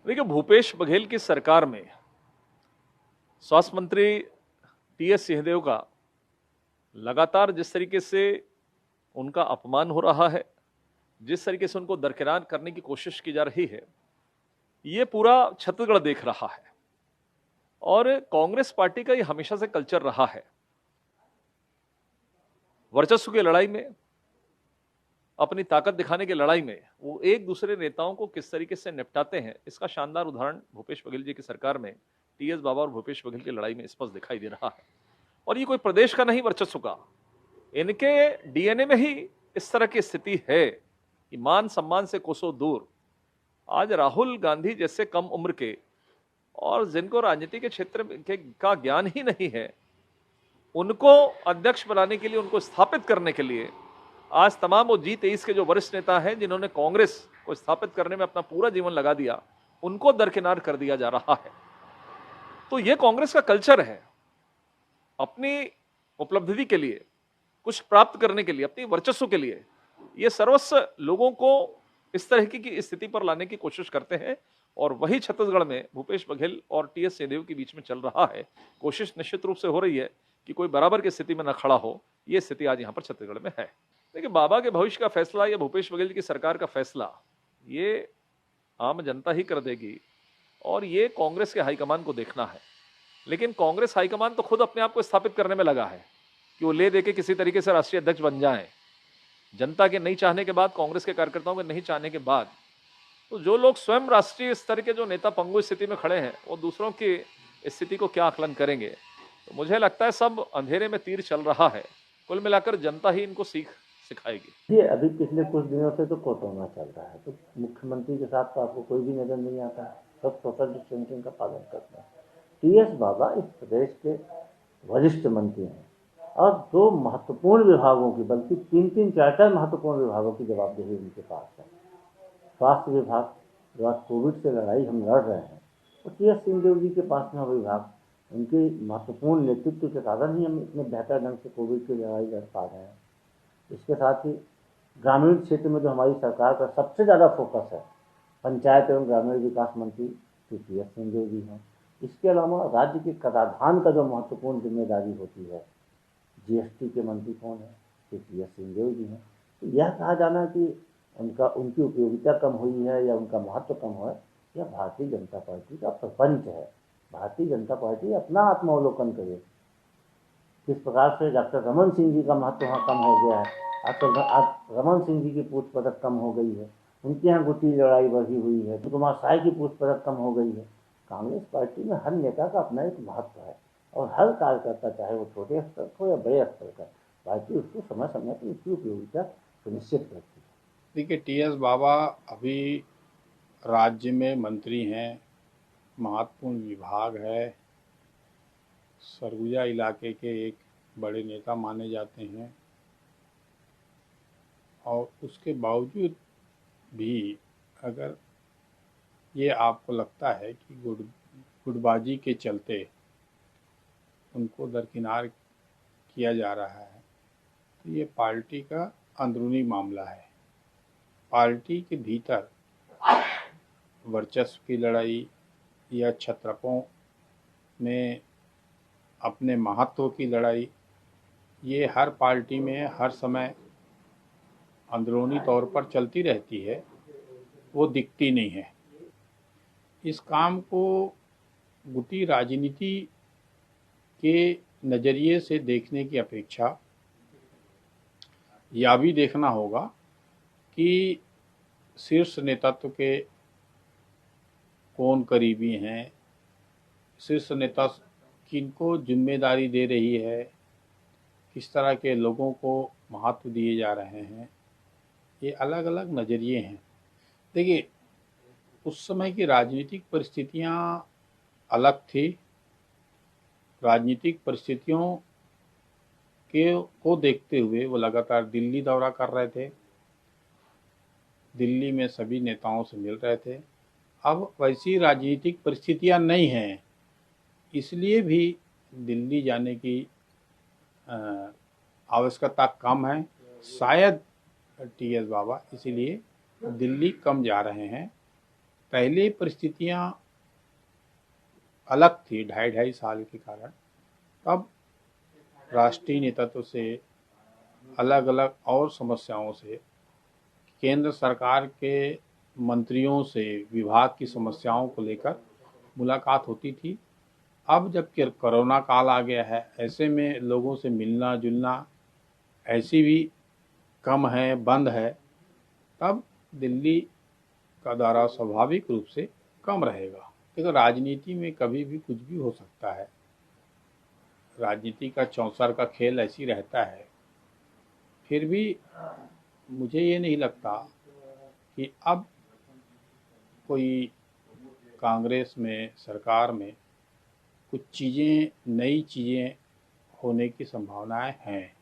देखिए, भूपेश बघेल की सरकार में स्वास्थ्य मंत्री टीएस सिंहदेव का लगातार जिस तरीके से उनका अपमान हो रहा है, जिस तरीके से उनको दरकिनार करने की कोशिश की जा रही है, ये पूरा छत्तीसगढ़ देख रहा है। और कांग्रेस पार्टी का ये हमेशा से कल्चर रहा है, वर्चस्व की लड़ाई में, अपनी ताकत दिखाने की लड़ाई में वो एक दूसरे नेताओं को किस तरीके से निपटाते हैं, इसका शानदार उदाहरण भूपेश बघेल जी की सरकार में टीएस बाबा और भूपेश बघेल की लड़ाई में स्पष्ट दिखाई दे रहा है। और ये कोई प्रदेश का नहीं वर्चस्व का, इनके डीएनए में ही इस तरह की स्थिति है कि मान सम्मान से कोसों दूर आज राहुल गांधी जैसे कम उम्र के और जिनको राजनीति के क्षेत्र का ज्ञान ही नहीं है, उनको अध्यक्ष बनाने के लिए, उनको स्थापित करने के लिए आज तमाम वो G23 के जो वरिष्ठ नेता हैं जिन्होंने कांग्रेस को स्थापित करने में अपना पूरा जीवन लगा दिया, उनको दरकिनार कर दिया जा रहा है। तो ये कांग्रेस का कल्चर है, अपनी उपलब्धि के लिए, कुछ प्राप्त करने के लिए, अपनी वर्चस्व के लिए ये सर्वस्व लोगों को इस तरह की स्थिति पर लाने की कोशिश करते हैं। और वही छत्तीसगढ़ में भूपेश बघेल और टीएस सिंहदेव के बीच में चल रहा है। कोशिश निश्चित रूप से हो रही है कि कोई बराबर की स्थिति में न खड़ा हो। यह स्थिति आज यहां पर छत्तीसगढ़ में है। देखिए, बाबा के भविष्य का फैसला या भूपेश बघेल की सरकार का फैसला ये आम जनता ही कर देगी और ये कांग्रेस के हाईकमान को देखना है। लेकिन कांग्रेस हाईकमान तो खुद अपने आप को स्थापित करने में लगा है कि वो ले देके किसी तरीके से राष्ट्रीय अध्यक्ष बन जाएं। जनता के नहीं चाहने के बाद, कांग्रेस के कार्यकर्ताओं के नहीं चाहने के बाद, तो जो लोग स्वयं राष्ट्रीय स्तर के जो नेता पंगु स्थिति में खड़े हैं, वो दूसरों की स्थिति को क्या आकलन करेंगे। तो मुझे लगता है सब अंधेरे में तीर चल रहा है। कुल मिलाकर जनता ही इनको सीख सिखाएगी। ये अभी पिछले कुछ दिनों से तो कोरोना चल रहा है, तो मुख्यमंत्री के साथ तो आपको कोई भी नजर नहीं आता है, सब सोशल डिस्टेंसिंग का पालन करते हैं। टीएस बाबा इस प्रदेश के वरिष्ठ मंत्री हैं और दो महत्वपूर्ण विभागों की, बल्कि तीन चार महत्वपूर्ण विभागों की जवाबदेही उनके पास है। स्वास्थ्य विभाग, जो आज कोविड से लड़ाई हम लड़ रहे हैं, और टीएस सिंहदेव जी के पास में विभाग, उनके महत्वपूर्ण नेतृत्व के कारण ही हम इतने बेहतर ढंग से कोविड की लड़ाई लड़ पा रहे हैं। इसके साथ ही ग्रामीण क्षेत्र में जो हमारी सरकार का सबसे ज़्यादा फोकस है, पंचायत एवं ग्रामीण विकास मंत्री श्री टीएस सिंहदेव जी हैं। इसके अलावा राज्य के कराधान का जो महत्वपूर्ण जिम्मेदारी होती है, जीएसटी के मंत्री कौन है? श्री टीएस सिंहदेव जी हैं। तो यह कहा जाना कि उनकी उपयोगिता कम हुई है या उनका महत्व कम हुआ है, यह भारतीय जनता पार्टी का प्रपंच है। भारतीय जनता पार्टी अपना आत्मावलोकन करे। किस प्रकार से डॉक्टर रमन सिंह जी का महत्व वहाँ कम हो गया है। आज रमन सिंह जी की पूछ पदक कम हो गई है, उनके यहाँ गुटी लड़ाई बढ़ी हुई है, कुमार साय की पूछ पदक कम हो गई है। कांग्रेस पार्टी में हर नेता का अपना एक महत्व है और हर कार्यकर्ता, चाहे वो छोटे स्तर को या बड़े स्तर का, पार्टी उसको समय समय पर उसकी उपयोगिता सुनिश्चित करती है। देखिए, टीएस बाबा अभी राज्य में मंत्री हैं, महत्वपूर्ण विभाग है, सरगुजा इलाके के एक बड़े नेता माने जाते हैं, और उसके बावजूद भी अगर ये आपको लगता है कि गुटबाजी के चलते उनको दरकिनार किया जा रहा है, तो ये पार्टी का अंदरूनी मामला है। पार्टी के भीतर वर्चस्व की लड़ाई या छत्रपों में अपने महत्व की लड़ाई, ये हर पार्टी में हर समय अंदरूनी तौर पर चलती रहती है, वो दिखती नहीं है। इस काम को गुटी राजनीति के नज़रिए से देखने की अपेक्षा यह भी देखना होगा कि शीर्ष नेतृत्व के कौन करीबी हैं, शीर्ष नेता किनको जिम्मेदारी दे रही है, किस तरह के लोगों को महत्व दिए जा रहे हैं, ये अलग अलग नज़रिए हैं। देखिए, उस समय की राजनीतिक परिस्थितियां अलग थी। राजनीतिक परिस्थितियों को देखते हुए वो लगातार दिल्ली दौरा कर रहे थे, दिल्ली में सभी नेताओं से मिल रहे थे। अब वैसी राजनीतिक परिस्थितियां नहीं हैं, इसलिए भी दिल्ली जाने की आवश्यकता कम है। शायद टीएस बाबा इसीलिए दिल्ली कम जा रहे हैं। पहले परिस्थितियां अलग थी 2.5 साल के कारण। तब राष्ट्रीय नेतृत्व से अलग अलग और समस्याओं से, केंद्र सरकार के मंत्रियों से विभाग की समस्याओं को लेकर मुलाकात होती थी। अब जब कोरोना काल आ गया है, ऐसे में लोगों से मिलना जुलना ऐसी भी कम है, बंद है, तब दिल्ली का दौरा स्वाभाविक रूप से कम रहेगा। देखो, राजनीति में कभी भी कुछ भी हो सकता है, राजनीति का चौसर का खेल ऐसी रहता है। फिर भी मुझे ये नहीं लगता कि अब कोई कांग्रेस में, सरकार में कुछ चीज़ें, नई चीज़ें होने की संभावनाएं हैं।